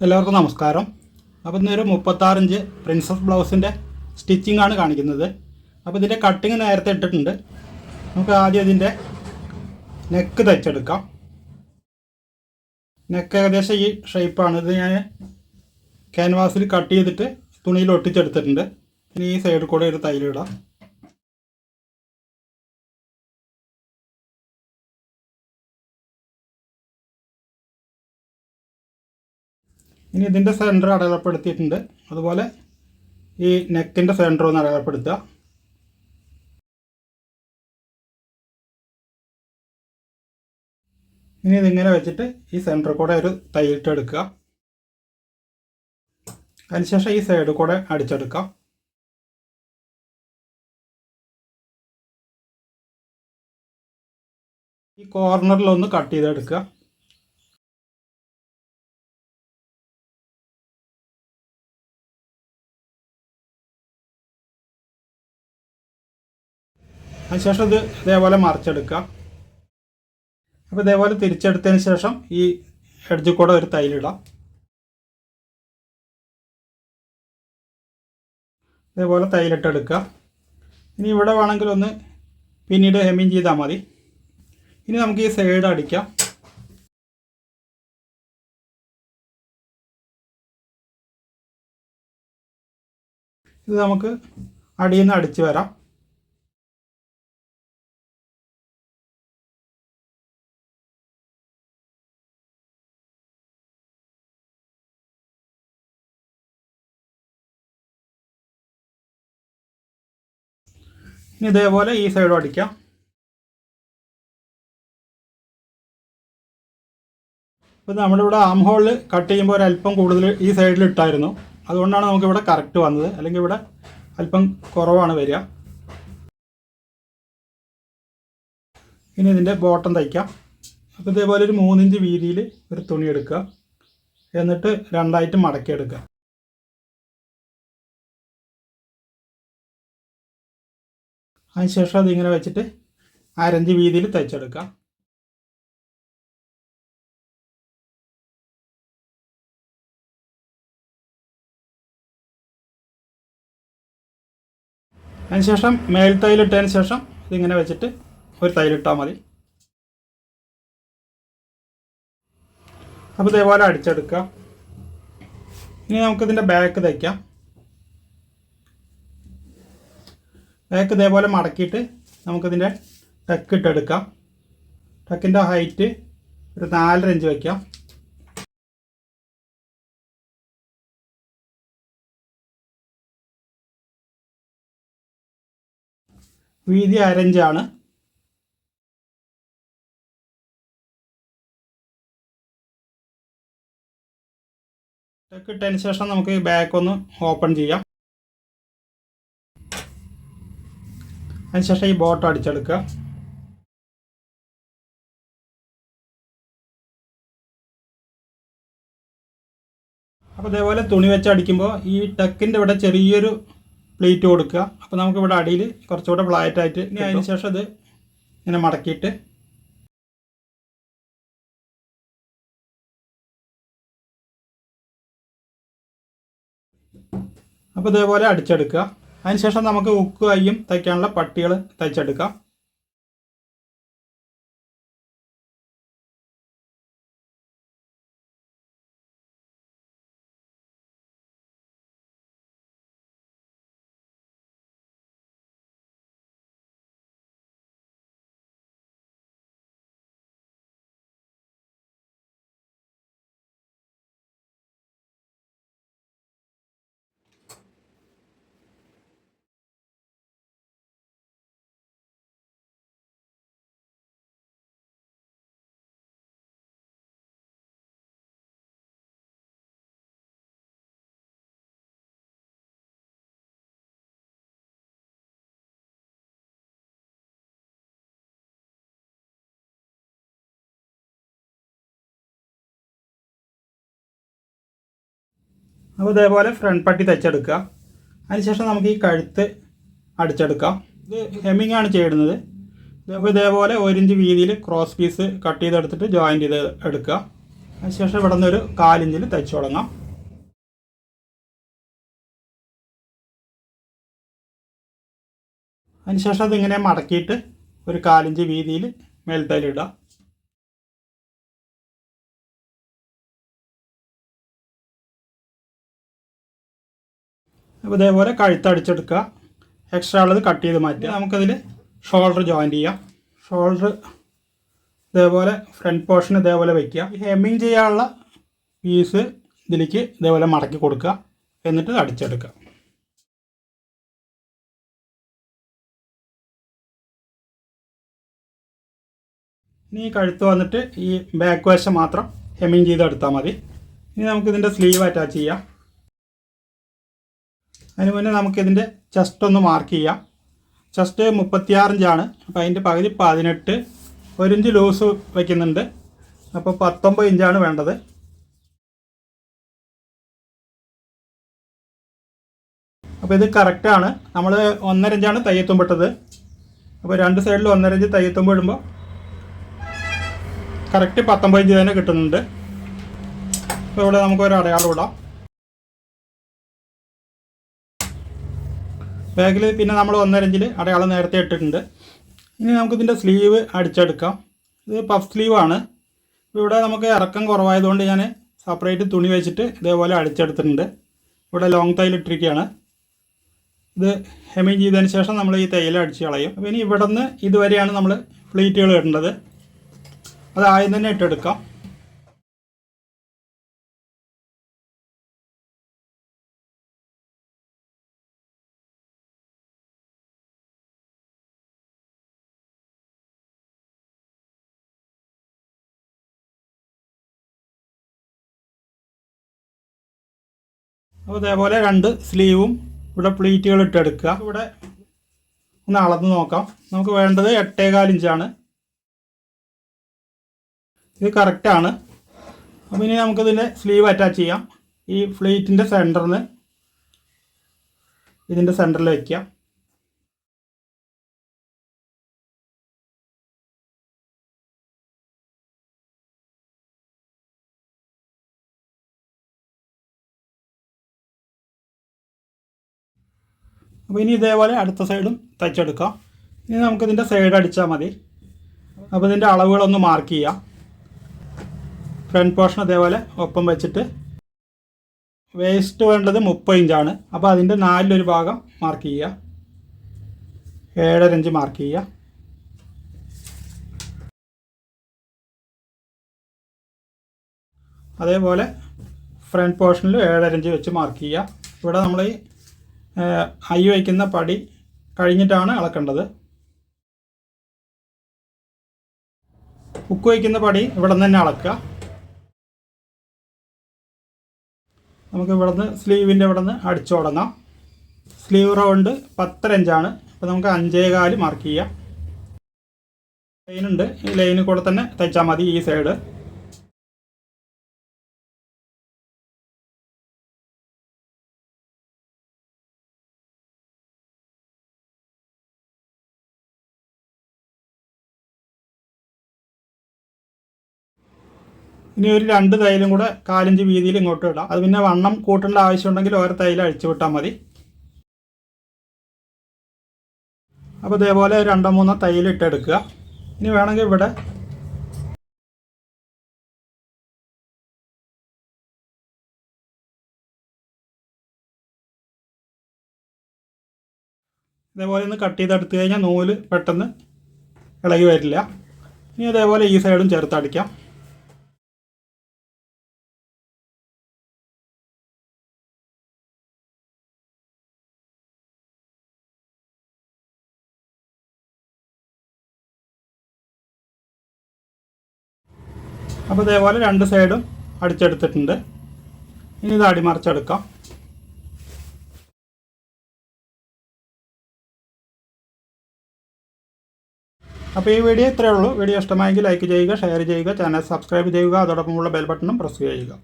എല്ലാവർക്കും നമസ്കാരം. അപ്പോൾ ഇന്നൊരു 36 ഇഞ്ച് പ്രിൻസസ് ബ്ലൗസിൻ്റെ സ്റ്റിച്ചിങ് ആണ് കാണിക്കുന്നത്. അപ്പോൾ ഇതിൻ്റെ കട്ടിങ് നേരത്തെ ഇട്ടിട്ടുണ്ട്. നമുക്ക് ആദ്യം ഇതിൻ്റെ നെക്ക് തയ്ച്ചെടുക്കാം. നെക്ക് ഏകദേശം ഈ ഷേപ്പാണ്. ഇത് ഞാൻ ക്യാൻവാസിൽ കട്ട് ചെയ്തിട്ട് തുണിയിൽ ഒട്ടിച്ചെടുത്തിട്ടുണ്ട്. ഇനി ഈ സൈഡിൽ കൂടെ ഒരു തയ്യലിടാം. ഇനി ഇതിൻ്റെ സെൻറ്റർ അടയാളപ്പെടുത്തിയിട്ടുണ്ട്. അതുപോലെ ഈ നെക്കിൻ്റെ സെൻറ്റർ ഒന്ന് അടയാളപ്പെടുത്തുക. ഇനി ഇതിങ്ങനെ വെച്ചിട്ട് ഈ സെൻറ്റർ കൂടെ ഒരു തയ്യിട്ടെടുക്കുക. അതിനുശേഷം ഈ സൈഡ് കൂടെ അടിച്ചെടുക്കാം. ഈ കോർണറിലൊന്ന് കട്ട് ചെയ്തെടുക്കുക. അതിനുശേഷം ഇത് ഇതേപോലെ മറിച്ചെടുക്കുക. അപ്പോൾ ഇതേപോലെ തിരിച്ചെടുത്തതിന് ശേഷം ഈ എഡ്ജിൽ കൂടെ ഒരു തയ്യലിടാം. ഇതേപോലെ തയ്യലിട്ടെടുക്കുക. ഇനി ഇവിടെ വേണമെങ്കിൽ ഒന്ന് പിന്നീട് ഹെമ്മിങ് ചെയ്താൽ മതി. ഇനി നമുക്ക് ഈ സൈഡ് അടിക്കാം. ഇത് നമുക്ക് അടിയിൽ നിന്ന് അടിച്ച് വരാം. ഇനി ഇതേപോലെ ഈ സൈഡും അടിക്കാം. ഇപ്പോൾ നമ്മളിവിടെ ആം ഹോളിൽ കട്ട് ചെയ്യുമ്പോൾ ഒരല്പം കൂടുതൽ ഈ സൈഡിൽ ഇട്ടായിരുന്നു. അതുകൊണ്ടാണ് നമുക്കിവിടെ കറക്റ്റ് വന്നത്. അല്ലെങ്കിൽ ഇവിടെ അല്പം കുറവാണ് വരിക. ഇനി ഇതിൻ്റെ ബോട്ടം തയ്ക്കാം. അപ്പോൾ ഇതേപോലെ ഒരു 3 ഇഞ്ച് വീതിയിൽ ഒരു തുണി എടുക്കുക. എന്നിട്ട് രണ്ടായിട്ട് മടക്കിയെടുക്കുക. അതിനുശേഷം അതിങ്ങനെ വെച്ചിട്ട് 1/2 ഇഞ്ച് വീതിയിൽ തയ്ച്ചെടുക്കാം. അതിനുശേഷം മേൽ തയ്യലിട്ടതിന് ശേഷം ഇതിങ്ങനെ വെച്ചിട്ട് ഒരു തയ്യലിട്ടാൽ മതി. അപ്പോൾ ഇതേപോലെ അടിച്ചെടുക്കുക. ഇനി നമുക്കിതിൻ്റെ ബാക്ക് തയ്ക്കാം. ബാക്ക് ഇതേപോലെ മടക്കിയിട്ട് നമുക്കിതിൻ്റെ ടക്ക് ഇട്ടെടുക്കാം. ടക്കിൻ്റെ ഹൈറ്റ് ഒരു 4.5 ഇഞ്ച് വയ്ക്കാം. വീതി 1/2 ഇഞ്ചാണ്. ടക്ക് ഇട്ടതിന് ശേഷം നമുക്ക് ഈ ബാക്ക് ഒന്ന് ഓപ്പൺ ചെയ്യാം. അതിനുശേഷം ഈ ബോട്ടം അടിച്ചെടുക്കുക. അപ്പോൾ ഇതേപോലെ തുണി വെച്ച് അടിക്കുമ്പോൾ ഈ ടക്കിൻ്റെ ഇവിടെ ചെറിയൊരു പ്ലീറ്റ് കൊടുക്കുക. അപ്പോൾ നമുക്കിവിടെ അടിയിൽ കുറച്ചുകൂടെ ഫ്ലാറ്റായിട്ട് ഇനി അതിന് ശേഷം ഇത് ഇങ്ങനെ മടക്കിയിട്ട് അപ്പോൾ ഇതേപോലെ അടിച്ചെടുക്കുക. അതിനുശേഷം നമുക്ക് ഉക്ക് കയ്യും തയ്ക്കാനുള്ള പട്ടികൾ തയ്ച്ചെടുക്കാം. അപ്പോൾ ഇതേപോലെ ഫ്രണ്ട് പട്ടി തയ്ച്ചെടുക്കുക. അതിനുശേഷം നമുക്ക് ഈ കഴുത്ത് അടിച്ചെടുക്കാം. ഇത് ഹെമ്മിങ് ആണ് ചെയ്യുന്നത്. അപ്പോൾ ഇതേപോലെ 1 ഇഞ്ച് വീതിയിൽ ക്രോസ് പീസ് കട്ട് ചെയ്തെടുത്തിട്ട് ജോയിൻറ്റ് ചെയ്ത് എടുക്കുക. അതിനുശേഷം ഇവിടെ നിന്ന് ഒരു 1/4 ഇഞ്ചിൽ തയ്ച്ചു തുടങ്ങാം. അതിനുശേഷം അതിങ്ങനെ മടക്കിയിട്ട് ഒരു 1/4 ഇഞ്ച് വീതിയിൽ മേൽത്തൈലിടുക. അപ്പോൾ ഇതേപോലെ കഴുത്തടിച്ചെടുക്കുക. എക്സ്ട്രാ ഉള്ളത് കട്ട് ചെയ്ത് മാറ്റുക. നമുക്കതിൽ ഷോൾഡർ ജോയിൻ ചെയ്യാം. ഷോൾഡർ ഇതേപോലെ ഫ്രണ്ട് പോർഷൻ ഇതേപോലെ വയ്ക്കുക. ഈ ഹെമ്മിങ് ചെയ്യാനുള്ള പീസ് ഇതിലേക്ക് ഇതേപോലെ മടക്കി കൊടുക്കുക. എന്നിട്ട് അടിച്ചെടുക്കുക. ഇനി ഈ കഴുത്ത് വന്നിട്ട് ഈ ബാക്ക് വശം മാത്രം ഹെമ്മിങ് ചെയ്തെടുത്താൽ മതി. ഇനി നമുക്കിതിൻ്റെ സ്ലീവ് അറ്റാച്ച് ചെയ്യാം. അതിന് മുന്നേ നമുക്കിതിൻ്റെ ചെസ്റ്റ് ഒന്ന് മാർക്ക് ചെയ്യാം. ചെസ്റ്റ് 36 ഇഞ്ചാണ്. അപ്പോൾ അതിൻ്റെ പകുതി 18, 1 ഇഞ്ച് ലൂസ് വയ്ക്കുന്നുണ്ട്. അപ്പോൾ 19 ഇഞ്ചാണ് വേണ്ടത്. അപ്പോൾ ഇത് കറക്റ്റാണ്. നമ്മൾ 1.5 ഇഞ്ചാണ് തയ്യത്തുമ്പിട്ടത്. അപ്പോൾ രണ്ട് സൈഡിൽ 1.5 ഇഞ്ച് തയ്യത്തുമ്പ് ഇടുമ്പോൾ കറക്റ്റ് 19 ഇഞ്ച് തന്നെ കിട്ടുന്നുണ്ട്. അപ്പോൾ ഇവിടെ നമുക്കൊരു അടയാളം ഇടാം. ബാക്കിൽ പിന്നെ നമ്മൾ 1.5 ഇഞ്ചിൽ അടയാളം നേരത്തെ ഇട്ടിട്ടുണ്ട്. ഇനി നമുക്കിതിൻ്റെ സ്ലീവ് അടിച്ചെടുക്കാം. ഇത് പഫ് സ്ലീവാണ്. ഇവിടെ നമുക്ക് ഇറക്കം കുറവായതുകൊണ്ട് ഞാൻ സെപ്പറേറ്റ് തുണി വെച്ചിട്ട് ഇതേപോലെ അടിച്ചെടുത്തിട്ടുണ്ട്. ഇവിടെ ലോങ് തയ്യൽ ഇട്ടിരിക്കുകയാണ്. ഇത് ഹെമ്മിങ് ചെയ്തതിന് ശേഷം നമ്മൾ ഈ തയ്യൽ അടിച്ച് കളയും. അപ്പോൾ ഇനി ഇവിടെ നിന്ന് ഇതുവരെയാണ് നമ്മൾ ഫ്ലീറ്റുകൾ ഇടേണ്ടത്. അത് ആദ്യം തന്നെ ഇട്ടെടുക്കാം. അപ്പോൾ ഇതേപോലെ രണ്ട് സ്ലീവും ഇവിടെ പ്ലീറ്റുകൾ ഇട്ടെടുക്കുക. ഇവിടെ ഒന്ന് അളന്ന് നോക്കാം. നമുക്ക് വേണ്ടത് 8.25 ഇഞ്ചാണ്. ഇത് കറക്റ്റാണ്. അപ്പോൾ ഇനി നമുക്കിതിൻ്റെ സ്ലീവ് അറ്റാച്ച് ചെയ്യാം. ഈ ഫ്ലീറ്റിൻ്റെ സെൻറ്ററിന് ഇതിൻ്റെ സെൻറ്ററിൽ വയ്ക്കാം. അപ്പോൾ ഇനി ഇതേപോലെ അടുത്ത സൈഡും തയ്ച്ചെടുക്കാം. ഇനി നമുക്കിതിൻ്റെ സൈഡ് അടിച്ചാൽ മതി. അപ്പോൾ ഇതിൻ്റെ അളവുകളൊന്ന് മാർക്ക് ചെയ്യാം. ഫ്രണ്ട് പോർഷൻ അതേപോലെ ഒപ്പം വെച്ചിട്ട് വേസ്റ്റ് വേണ്ടത് 30 ഇഞ്ചാണ്. അപ്പോൾ അതിൻ്റെ 4 ഭാഗം മാർക്ക് ചെയ്യുക. 7.5 ഇഞ്ച് മാർക്ക് ചെയ്യുക. അതേപോലെ ഫ്രണ്ട് പോർഷനിൽ 7.5 ഇഞ്ച് വെച്ച് മാർക്ക് ചെയ്യുക. ഇവിടെ നമ്മൾ ഈ ഐ വയ്ക്കുന്ന പടി കഴിഞ്ഞിട്ടാണ് അളക്കേണ്ടത്. ഹുക്ക് വയ്ക്കുന്ന പടി ഇവിടെ നിന്ന് തന്നെ അളക്കുക. നമുക്ക് ഇവിടെ നിന്ന് സ്ലീവിൻ്റെ ഇവിടെ നിന്ന് അടിച്ചു തുടങ്ങാം. സ്ലീവ് റൗണ്ട് 10.5 ഇഞ്ചാണ്. അപ്പോൾ നമുക്ക് 5.25 മാർക്ക് ചെയ്യാം. ലൈനുണ്ട്. ഈ ലൈനിൽ കൂടെ തന്നെ തയ്ച്ചാൽ മതി ഈ സൈഡ്. ഇനി ഒരു 2 തയ്യലും കൂടെ 1/4 ഇഞ്ച് വീതിയിൽ ഇങ്ങോട്ട് ഇടാം. അത് പിന്നെ വണ്ണം കൂട്ടേണ്ട ആവശ്യമുണ്ടെങ്കിൽ ഓരോ തയ്യൽ അഴിച്ചു വിട്ടാൽ മതി. അപ്പോൾ ഇതേപോലെ 2-3 തയ്യൽ ഇട്ടെടുക്കുക. ഇനി വേണമെങ്കിൽ ഇവിടെ ഇതേപോലെ ഒന്ന് കട്ട് ചെയ്തെടുത്തു കഴിഞ്ഞാൽ നൂല് പെട്ടെന്ന് ഇളകി വരില്ല. ഇനി അതേപോലെ ഈ സൈഡും ചേർത്തടിക്കാം. അപ്പോൾ ഇതേപോലെ 2 സൈഡും അടിച്ചെടുത്തിട്ടുണ്ട്. ഇനി ഇത് അടിമറിച്ചെടുക്കാം. അപ്പോൾ ഈ വീഡിയോ ഇത്രയേ ഉള്ളൂ. വീഡിയോ ഇഷ്ടമായെങ്കിൽ ലൈക്ക് ചെയ്യുക, ഷെയർ ചെയ്യുക, ചാനൽ സബ്സ്ക്രൈബ് ചെയ്യുക, അതോടൊപ്പമുള്ള ബെൽ ബട്ടണും പ്രസ് ചെയ്യുക.